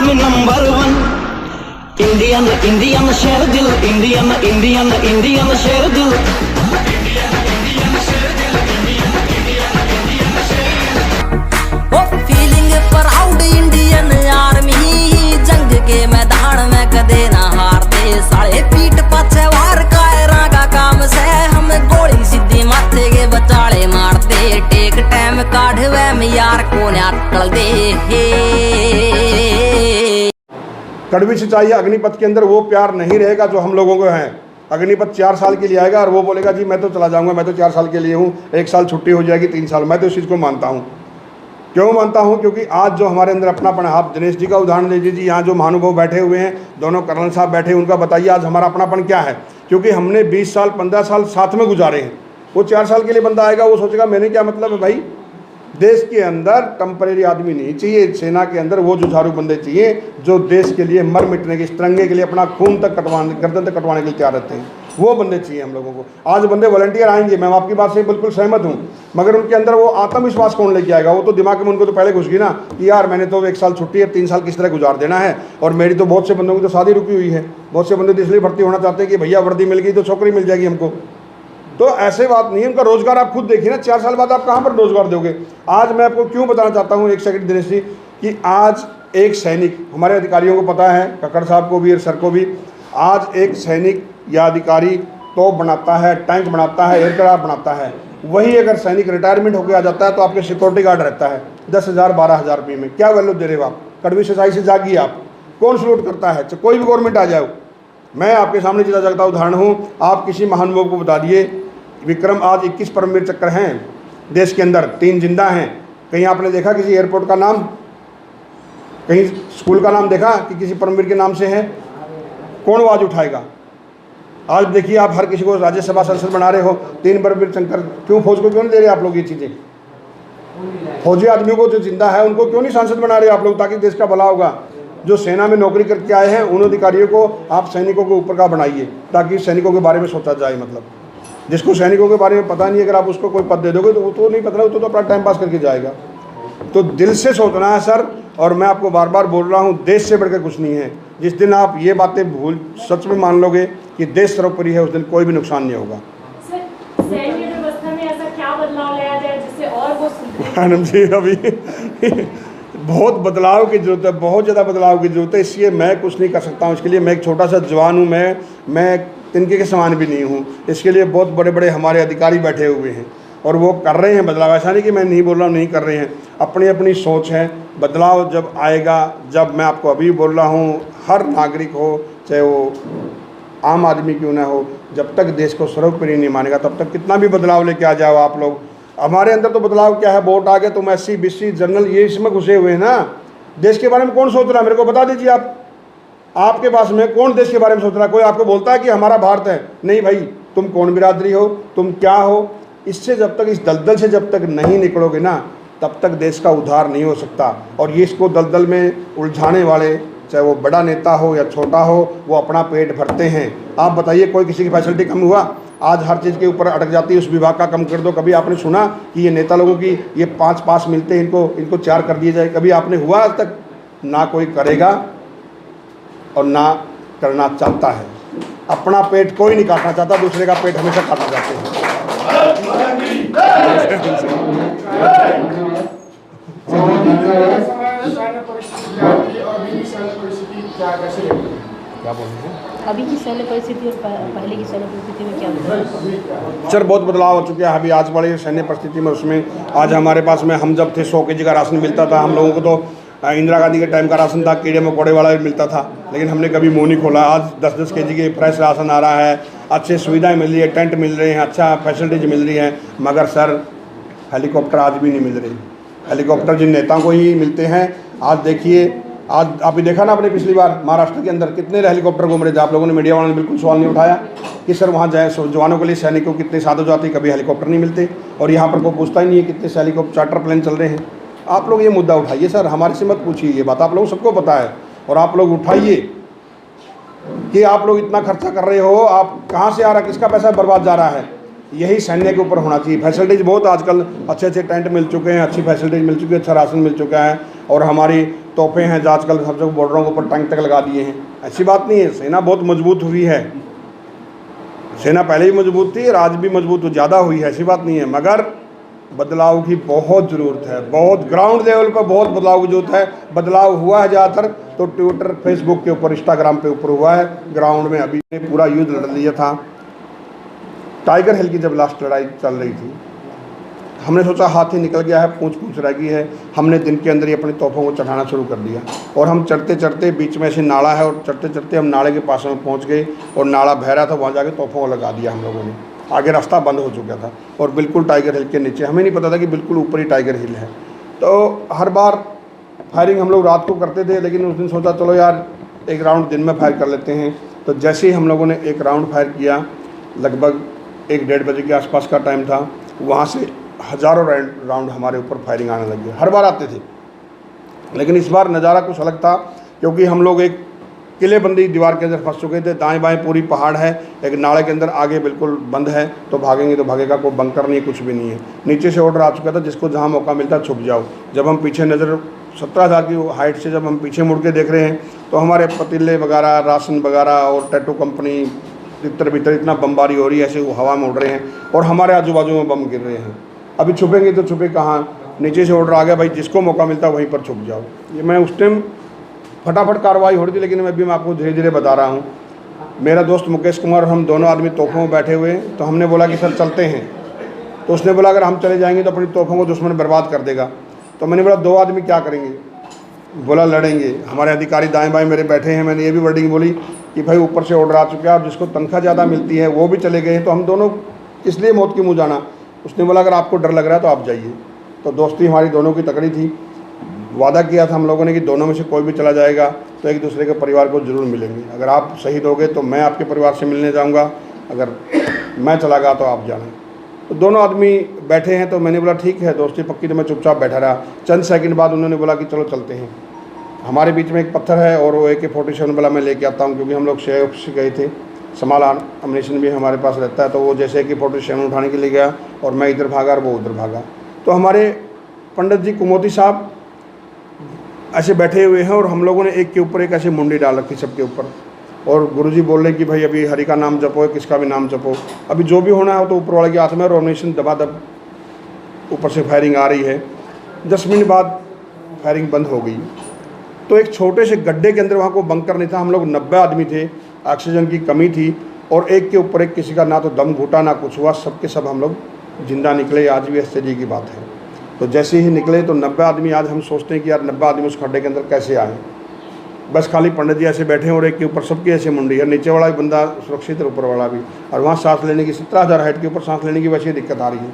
में number 1 Indian Indian शेर दिल, इंडियन इंडियन इंडियन शेर दिल। फीलिंग प्राउड इंडियन आर्मी, जंग के मैदान में कदे ना हारते। साले पीठ पाछे वार कायरा का काम से, हम गोली सीधी माथे के बचाले मारते। टेक टाइम काढ़वे में यार को ना टल दे। कड़वी सच्चाई अग्निपथ के अंदर वो प्यार नहीं रहेगा जो हम लोगों को है। अग्निपथ 4 साल के लिए आएगा और वो बोलेगा जी मैं तो चला जाऊंगा, मैं तो 4 साल के लिए हूँ, 1 साल छुट्टी हो जाएगी, 3 साल। मैं तो इस चीज़ को मानता हूँ। क्यों मानता हूँ? क्योंकि आज जो हमारे अंदर अपनापन, आप दिनेश जी का उदाहरण लीजिए जी, यहाँ जो महानुभाव बैठे हुए हैं, दोनों कर्नल साहब बैठे हैं, उनका बताइए आज हमारा अपनापन क्या है। क्योंकि हमने 20 साल 15 साल साथ में गुजारे हैं। वो 4 साल के लिए बंदा आएगा, वो सोचेगा मैंने क्या मतलब है भाई। देश के अंदर टेम्परेरी आदमी नहीं चाहिए, सेना के अंदर वो जुझारू बंदे चाहिए जो देश के लिए मर मिटने के, इस तिरंगे के लिए अपना खून तक कटवाने, गर्दन तक कटवाने के लिए तैयार रहते हैं। वो बंदे चाहिए हम लोगों को। आज बंदे वॉलंटियर आएंगे, मैं आपकी बात से बिल्कुल सहमत हूँ, मगर उनके अंदर वो आत्मविश्वास कौन लेके आएगा? वो तो दिमाग में उनको तो पहले घुस गई ना कि यार मैंने तो 1 साल छुट्टी है, 3 साल किस तरह गुजार देना है। और मेरी तो बहुत से बंदों की तो शादी रुकी हुई है। बहुत से बंदे तो इसलिए भर्ती होना चाहते हैं कि भैया वर्दी मिल गई तो छोकरी मिल जाएगी हमको। तो ऐसे बात नहीं है। उनका रोजगार आप खुद देखिए ना, 4 साल बाद आप कहाँ पर रोजगार दोगे? आज मैं आपको क्यों बताना चाहता हूँ, एक सेकंड दिनेश जी, कि आज एक सैनिक, हमारे अधिकारियों को पता है, कक्कड़ साहब को भी और सर को भी, आज एक सैनिक या अधिकारी तोप बनाता है, टैंक बनाता है, एयरक्राफ्ट बनाता है। वही अगर सैनिक रिटायरमेंट होकर आ जाता है तो आपके सिक्योरिटी गार्ड रहता है 10,000 12,000 रुपये में। क्या वैल्यू दे रहे हो आप? कड़वी सच्चाई से जागिए आप। कौन सलूट करता है? कोई भी गवर्नमेंट आ जाए। मैं आपके सामने जिला जगता उदाहरण हूँ। आप किसी महानुभाव को बता दिए, विक्रम आज 21 परमवीर चक्र हैं देश के अंदर, 3 जिंदा हैं। कहीं आपने देखा किसी एयरपोर्ट का नाम, कहीं स्कूल का नाम देखा कि किसी परमवीर के नाम से है? कौन आवाज उठाएगा? आज देखिए आप हर किसी को राज्यसभा सांसद बना रहे हो, 3 परमवीर चक्र। क्यों फौज को क्यों नहीं दे रहे आप लोग ये चीज़ें? फौजी आदमियों को जो जिंदा है उनको क्यों नहीं सांसद बना रहे आप लोग, ताकि देश का भला होगा। जो सेना में नौकरी करके आए हैं उन अधिकारियों को आप सैनिकों के ऊपर का बनाइए, ताकि सैनिकों के बारे में सोचा जाए। मतलब जिसको सैनिकों के बारे में पता नहीं, अगर आप उसको कोई पद दे दोगे तो वो तो नहीं पता, वो तो अपना टाइम पास करके जाएगा। तो दिल से सोचना है सर। और मैं आपको बार बार बोल रहा हूँ, देश से बढ़कर कुछ नहीं है। जिस दिन आप ये बातें भूल सच में मान लोगे कि देश सर्वोपरि है, उस दिन कोई भी नुकसान नहीं होगा। सैन्य व्यवस्था में ऐसा क्या बदलाव लाया जाए जिससे और वो मैडम जी अभी बहुत बदलाव की ज़रूरत है, बहुत ज़्यादा बदलाव की ज़रूरत है। इसलिए मैं कुछ नहीं कर सकता हूँ। इसके लिए मैं एक छोटा सा जवान हूँ, मैं तिनके के समान भी नहीं हूँ। इसके लिए बहुत बड़े बड़े हमारे अधिकारी बैठे हुए हैं और वो कर रहे हैं बदलाव। ऐसा नहीं कि मैं नहीं बोल रहा हूँ, नहीं कर रहे हैं। अपनी अपनी सोच है। बदलाव जब आएगा, जब मैं आपको अभी बोल रहा हूँ, हर नागरिक हो, चाहे वो आम आदमी क्यों ना हो, जब तक देश को सर्वोपरि नहीं मानेगा तब तक कितना भी बदलाव लेके आ जाओ आप लोग। हमारे अंदर तो बदलाव क्या है, वोट आ गए, तुम SC BC जनरल ये इसमें घुसे हुए हैं ना। देश के बारे में कौन सोच रहा है? मेरे को बता दीजिए आप। आपके पास में कौन देश के बारे में सोच रहा है? कोई आपको बोलता है कि हमारा भारत है? नहीं भाई, तुम कौन बिरादरी हो, तुम क्या हो? इससे जब तक, इस दलदल से जब तक नहीं निकलोगे ना, तब तक देश का उद्धार नहीं हो सकता। और ये इसको दलदल में उलझाने वाले, चाहे वो बड़ा नेता हो या छोटा हो, वो अपना पेट भरते हैं। आप बताइए, कोई किसी की फैसिलिटी कम हुआ? आज हर चीज़ के ऊपर अटक जाती है, उस विभाग का कम कर दो। कभी आपने सुना कि ये नेता लोगों की ये 5 पास मिलते हैं, इनको 4 कर दिए जाए? कभी आपने हुआ आज तक? ना कोई करेगा और ना करना चाहता है। अपना पेट कोई नहीं काटना चाहता, दूसरे का पेट हमेशा काटना चाहते हैं। क्या बोल रहे हैं? अभी की सैन्य परिस्थिति और पहले की सैन्य परिस्थिति में क्या बदलाव? सर बहुत बदलाव हो चुके हैं अभी आज वाली सैन्य परिस्थिति में। उसमें आज हमारे पास में, हम जब थे 100 kg का राशन मिलता था। हम लोगों को तो इंदिरा गांधी के टाइम का राशन था, कीड़े मकोड़े वाला भी मिलता था, लेकिन हमने कभी मुँह नहीं खोला। आज 10-10 kg के फ्रेश राशन आ रहा है, अच्छी सुविधाएँ मिल रही है, टेंट मिल रहे हैं, अच्छा फैसिलिटीज मिल रही है। मगर सर हेलीकॉप्टर आज भी नहीं मिल रही। हेलीकॉप्टर जिन नेताओं को ही मिलते हैं। आज देखिए, आज आपने देखा ना, आपने पिछली बार महाराष्ट्र के अंदर कितने हेलीकॉप्टर घूम रहे थे। आप लोगों ने, मीडिया वालों ने बिल्कुल सवाल नहीं उठाया कि सर वहाँ जाए जवानों के लिए, सैनिकों को कितने साधु जाती, कभी हेलीकॉप्टर नहीं मिलते। और यहाँ पर कोई पूछता ही नहीं है कितने से हेलीकॉप्टर चार्टर प्लेन चल रहे हैं। आप लोग ये मुद्दा उठाइए सर, हमारे से मत पूछिए ये बात। आप लोगों सबको पता है, और आप लोग उठाइए कि आप लोग इतना खर्चा कर रहे हो, आप कहाँ से आ रहा है, किसका पैसा बर्बाद जा रहा है। यही सैन्य के ऊपर होना चाहिए। फैसिलिटीज़ बहुत आजकल अच्छे टेंट मिल चुके हैं, अच्छी फैसिलिटीज मिल चुकी है, अच्छा राशन मिल चुका है। और हमारी तोहफे हैं जो आजकल सब जगह बॉर्डरों के ऊपर टैंक तक लगा दिए हैं, ऐसी बात नहीं है। सेना बहुत मजबूत हुई है, सेना पहले भी मजबूत थी और आज भी मजबूत ज़्यादा हुई है, ऐसी बात नहीं है। मगर बदलाव की बहुत ज़रूरत है, बहुत ग्राउंड लेवल पर बहुत बदलाव की जरूरत है। बदलाव हुआ है ज़्यादातर तो ट्विटर, फेसबुक के ऊपर, इंस्टाग्राम पे ऊपर हुआ है। ग्राउंड में अभी पूरा युद्ध लड़ लिया था। टाइगर हिल की जब लास्ट लड़ाई चल रही थी, हमने सोचा हाथी निकल गया है, पूंछ रह गई है, हमने दिन के अंदर ही अपनी तोपों को चढ़ाना शुरू कर दिया। और हम चढ़ते चढ़ते, बीच में ऐसे नाला है और चढ़ते चढ़ते हम नाले के पास में पहुंच गए और नाला बह रहा था, वहाँ जाके तोपों को लगा दिया हम लोगों ने। आगे रास्ता बंद हो चुका था और बिल्कुल टाइगर हिल के नीचे, हमें नहीं पता था कि बिल्कुल ऊपर ही टाइगर हिल है। तो हर बार फायरिंग हम लोग रात को करते थे, लेकिन उस दिन सोचा चलो यार एक राउंड दिन में फायर कर लेते हैं। तो जैसे ही हम लोगों ने एक राउंड फायर किया, लगभग 1-1:30 बजे के आसपास का टाइम था, वहाँ से हज़ारों राउंड हमारे ऊपर फायरिंग आने लगी। हर बार आते थे, लेकिन इस बार नज़ारा कुछ अलग था, क्योंकि हम लोग एक किलेबंदी दीवार के अंदर फंस चुके थे। दाएं बाएं पूरी पहाड़ है, एक नाले के अंदर, आगे बिल्कुल बंद है, तो भागेंगे तो भागेगा, कोई बंकर नहीं, कुछ भी नहीं है। नीचे से ऑर्डर आ चुका था, जिसको जहाँ मौका मिलता छुप जाओ। जब हम पीछे नज़र 17,000 की हाइट से जब हम पीछे मुड़ के देख रहे हैं, तो हमारे पतीले वगैरह, राशन वगैरह और टैटू कंपनी इतर भीतर इतना बमबारी हो रही है, ऐसे वो हवा में उड़ रहे हैं और हमारे आजू बाजू में बम गिर रहे हैं। अभी छुपेंगे तो छुपे कहाँ? नीचे से ऑर्डर आ गया, भाई जिसको मौका मिलता वहीं पर छुप जाओ। ये मैं उस टाइम फटाफट कार्रवाई हो रही थी, लेकिन मैं आपको धीरे धीरे बता रहा हूँ। मेरा दोस्त मुकेश कुमार और हम दोनों आदमी तोपों में बैठे हुए हैं, तो हमने बोला कि सर चलते हैं। तो उसने बोला अगर हम चले जाएंगे तो अपनी तोपों को दुश्मन बर्बाद कर देगा। तो मैंने बोला 2 आदमी क्या करेंगे? बोला लड़ेंगे। हमारे अधिकारी दाएं बाएं मेरे बैठे हैं। मैंने ये भी वर्डिंग बोली कि भाई ऊपर से ऑर्डर आ चुका है और जिसको तनख्वाह ज़्यादा मिलती है वो भी चले गए, तो हम दोनों किस लिए मौत की मुँह जाना। उसने बोला अगर आपको डर लग रहा है तो आप जाइए। तो दोस्ती हमारी दोनों की तकड़ी थी। वादा किया था हम लोगों ने कि दोनों में से कोई भी चला जाएगा तो एक दूसरे के परिवार को ज़रूर मिलेंगे। अगर आप शहीद हो गए तो मैं आपके परिवार से मिलने जाऊंगा, अगर मैं चला गया तो आप जाना। तो दोनों आदमी बैठे हैं, तो मैंने बोला ठीक है, दोस्ती पक्की। तो मैं चुपचाप बैठा रहा। चंद सेकंड बाद उन्होंने बोला कि चलो चलते हैं। हमारे बीच में एक पत्थर है और वो AK-47 वाला मैं लेके आता हूँ, क्योंकि हम लोग शेयर से गए थे। समाल अम्यूनिशन भी हमारे पास रहता है। तो वो जैसे AK-47 उठाने के लिए गया और मैं इधर भागा और वो उधर भागा। तो हमारे पंडित जी कुमोती साहब ऐसे बैठे हुए हैं और हम लोगों ने एक के ऊपर एक ऐसे मुंडी डाल रखी सबके ऊपर, और गुरुजी बोल रहे कि भाई अभी हरि का नाम जपो, किसका भी नाम जपो, अभी जो भी होना है तो ऊपर वाले के हाथ में। और अम्यूनिशन दबादब ऊपर से फायरिंग आ रही है। 10 मिनट बाद फायरिंग बंद हो गई। तो एक छोटे से गड्ढे के अंदर, वहाँ को बंकर नहीं था, हम लोग 90 आदमी थे, ऑक्सीजन की कमी थी और एक के ऊपर एक किसी का ना तो दम घुटा ना कुछ हुआ, सबके सब हम लोग जिंदा निकले। आज भी आश्चर्य की बात है। तो जैसे ही निकले तो 90 आदमी, आज हम सोचते हैं कि यार 90 आदमी उस खड्डे के अंदर कैसे आए। बस खाली पंडित जी ऐसे बैठे हैं और एक के ऊपर सबकी ऐसे मुंडी है। नीचे वाला भी बंदा सुरक्षित है, ऊपर वाला भी। और वहाँ सांस लेने की 17,000 हाइट के ऊपर सांस लेने की वैसे दिक्कत आ रही है।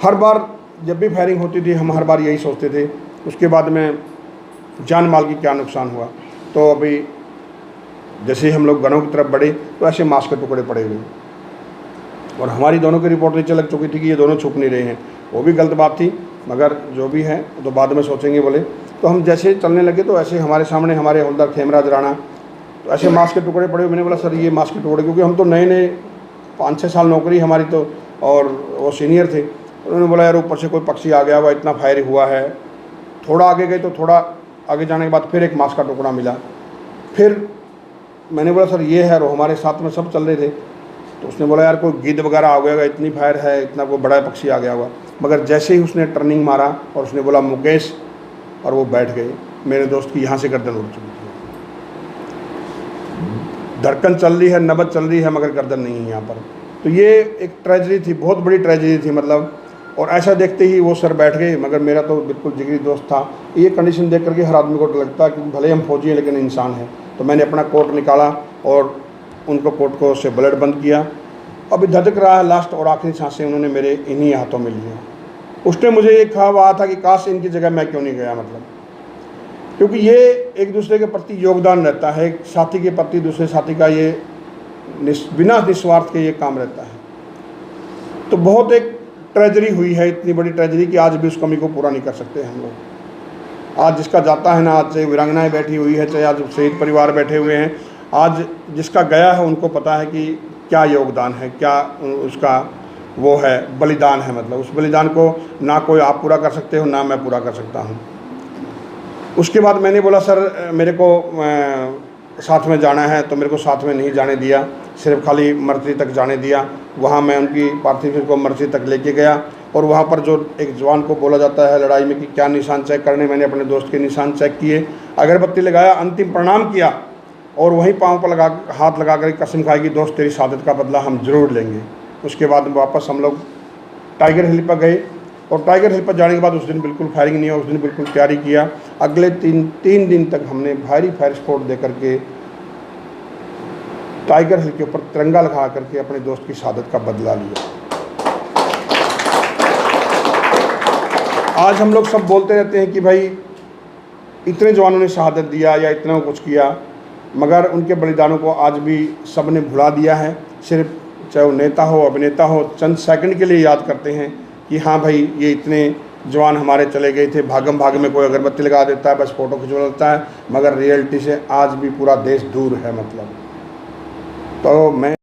हर बार जब भी फायरिंग होती थी हम हर बार यही सोचते थे। उसके बाद में जान माल की क्या नुकसान हुआ। तो अभी जैसे ही हम लोग घरों की तरफ बढ़े तो ऐसे मांस के टुकड़े पड़े हुए, और हमारी दोनों की रिपोर्ट नीचे लग चुकी थी कि ये दोनों छुप नहीं रहे हैं। वो भी गलत बात थी, मगर जो भी है तो बाद में सोचेंगे बोले। तो हम जैसे चलने लगे तो ऐसे हमारे सामने हमारे हवलदार खेमराज राणा, तो ऐसे मांस के टुकड़े पड़े हुए। मैंने बोला सर ये मांस के टुकड़े, क्योंकि हम तो नए 5-6 साल नौकरी हमारी तो, और वो सीनियर थे। उन्होंने बोला यार ऊपर से कोई पक्षी आ गया हुआ, इतना फायर हुआ है। थोड़ा आगे गए तो थोड़ा आगे जाने के बाद फिर एक मांस का टुकड़ा मिला। फिर मैंने बोला सर ये है, और हमारे साथ में सब चल रहे थे। तो उसने बोला यार कोई गिद्ध वगैरह आ गया, इतनी फायर है, इतना कोई बड़ा पक्षी आ गया हुआ। मगर जैसे ही उसने टर्निंग मारा और उसने बोला मुकेश, और वो बैठ गए। मेरे दोस्त की यहाँ से गर्दन उड़ चुकी थी। धड़कन चल रही है, नबज चल रही है, मगर गर्दन नहीं है यहाँ पर। तो ये एक ट्रेजेडी थी, बहुत बड़ी ट्रेजेडी थी मतलब। और ऐसा देखते ही वो सर बैठ गए, मगर मेरा तो बिल्कुल जिगरी दोस्त था। ये कंडीशन देख करके हर आदमी को लगता है कि भले हम फौजी हैं लेकिन इंसान है। तो मैंने अपना कोट निकाला और उनको कोट को से ब्लड बंद किया। अभी धधक रहा है, लास्ट और आखिरी सांसें उन्होंने मेरे इन्हीं हाथों में लिया। उसने मुझे ये ख्वाब आया था कि काश इनकी जगह मैं क्यों नहीं गया, मतलब क्योंकि ये एक दूसरे के प्रति योगदान रहता है। एक साथी के प्रति दूसरे साथी का ये बिना निस्वार्थ के ये काम रहता है। तो बहुत एक ट्रेजरी हुई है, इतनी बड़ी ट्रेजरी कि आज भी उस कमी को पूरा नहीं कर सकते हम लोग। आज जिसका जाता है ना, आज चाहे वीरांगनाएँ बैठी हुई है, चाहे आज शहीद परिवार बैठे हुए हैं, आज जिसका गया है उनको पता है कि क्या योगदान है, क्या उसका वो है बलिदान है। मतलब उस बलिदान को ना कोई आप पूरा कर सकते हो, ना मैं पूरा कर सकता हूँ। उसके बाद मैंने बोला सर मेरे को साथ में जाना है, तो मेरे को साथ में नहीं जाने दिया, सिर्फ खाली मर्जी तक जाने दिया। वहाँ मैं उनकी पार्थिव शरीर को मर्जी तक लेके गया और वहाँ पर जो एक जवान को बोला जाता है लड़ाई में कि क्या निशान चेक करने, मैंने अपने दोस्त के निशान चेक किए, अगरबत्ती लगाया, अंतिम प्रणाम किया और वहीं पाँव पर हाथ लगा कर कसम खाई कि दोस्त तेरी शहादत का बदला हम ज़रूर लेंगे। उसके बाद वापस हम लोग टाइगर हिल पर गए और टाइगर हिल पर जाने के बाद उस दिन बिल्कुल फायरिंग नहीं हुआ, उस दिन बिल्कुल तैयारी किया। अगले तीन दिन तक हमने भारी फायर स्पोर्ट दे करके टाइगर हिल के ऊपर तिरंगा लगा करके अपने दोस्त की शहादत का बदला लिया। आज हम लोग सब बोलते रहते हैं कि भाई इतने जवानों ने शहादत दिया या इतना कुछ किया, मगर उनके बलिदानों को आज भी सब ने भुला दिया है। सिर्फ चाहे वो नेता हो अभिनेता हो, चंद सेकंड के लिए याद करते हैं कि हाँ भाई ये इतने जवान हमारे चले गए थे, भागम भाग में कोई अगरबत्ती लगा देता है, बस फ़ोटो खिंचवा लेता है, मगर रियलिटी से आज भी पूरा देश दूर है। मतलब तो मैं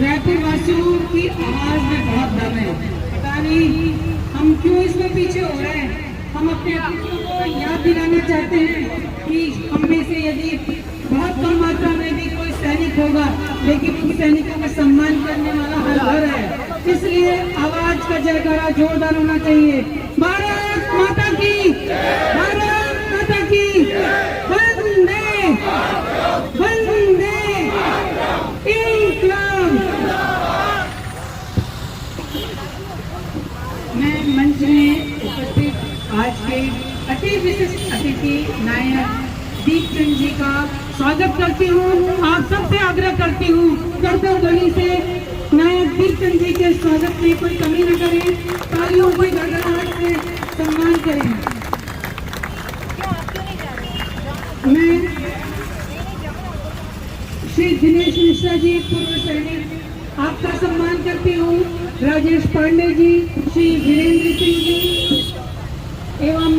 रायपुर वासियों की आवाज में बहुत दम है। पता नहीं हम क्यों इसमें पीछे हो रहे हैं। हम अपने अस्तित्व को याद दिलाना चाहते हैं कि हम में से यदि बहुत कम मात्रा में भी कोई सैनिक होगा, लेकिन उन सैनिकों का सम्मान करने वाला हर घर है। इसलिए आवाज का जयकारा जोरदार होना चाहिए। भारत माता की, भारत माता की, वंदे वंदे इंकलाब। मैं मंच में उपस्थित आज के अति विशिष्ट अतिथि नायक दीपचंद जी का स्वागत करती हूँ। आप सबसे आग्रह करती हूँ करतल ध्वनि से नायक दीपचंद जी के स्वागत में कोई कमी न करें, तालियों को गड़गड़ाहट से सम्मान करें। मैं श्री दिनेश मिश्रा जी पूर्व सैनिक, आपका सम्मान करती हूँ। राजेश पांडे जी, श्री वीरेंद्र सिंह जी एवं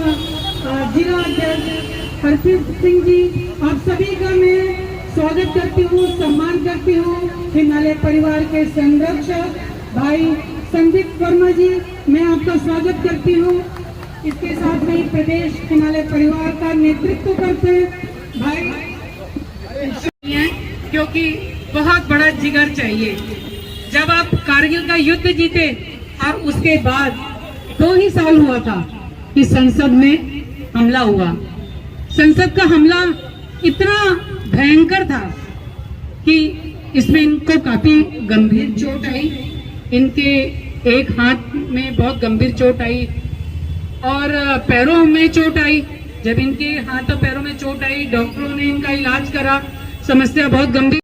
जिला अध्यक्ष हरप्रीत सिंह जी, आप सभी का मैं स्वागत करती हूँ, सम्मान करती हूँ। हिमालय परिवार के संरक्षक भाई संदीप वर्मा जी, मैं आपका स्वागत करती हूँ। इसके साथ में प्रदेश हिमालय परिवार का नेतृत्व करते भाई, क्योंकि बहुत बड़ा जिगर चाहिए। जब आप कारगिल का युद्ध जीते और उसके बाद 2 ही साल हुआ था कि संसद में हमला हुआ। संसद का हमला इतना भयंकर था कि इसमें इनको काफी गंभीर चोट आई। इनके एक हाथ में बहुत गंभीर चोट आई और पैरों में चोट आई। जब इनके हाथ और पैरों में चोट आई, डॉक्टरों ने इनका इलाज करा, समस्या बहुत गंभीर।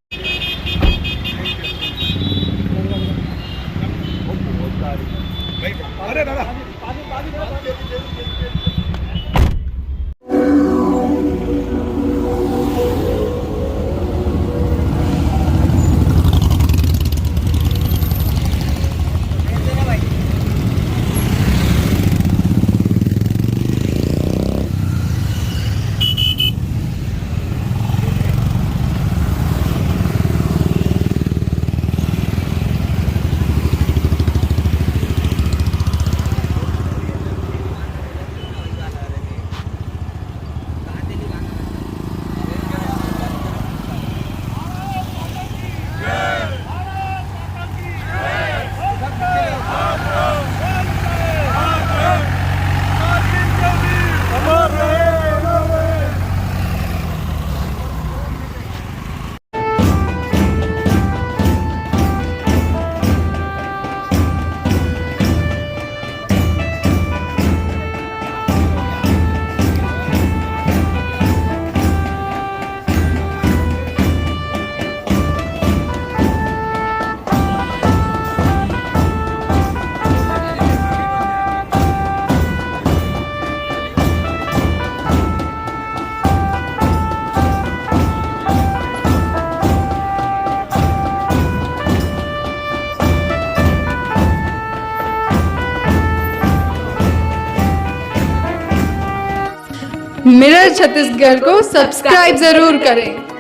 अरे दादा मिरर छत्तीसगढ़ को सब्सक्राइब जरूर करें।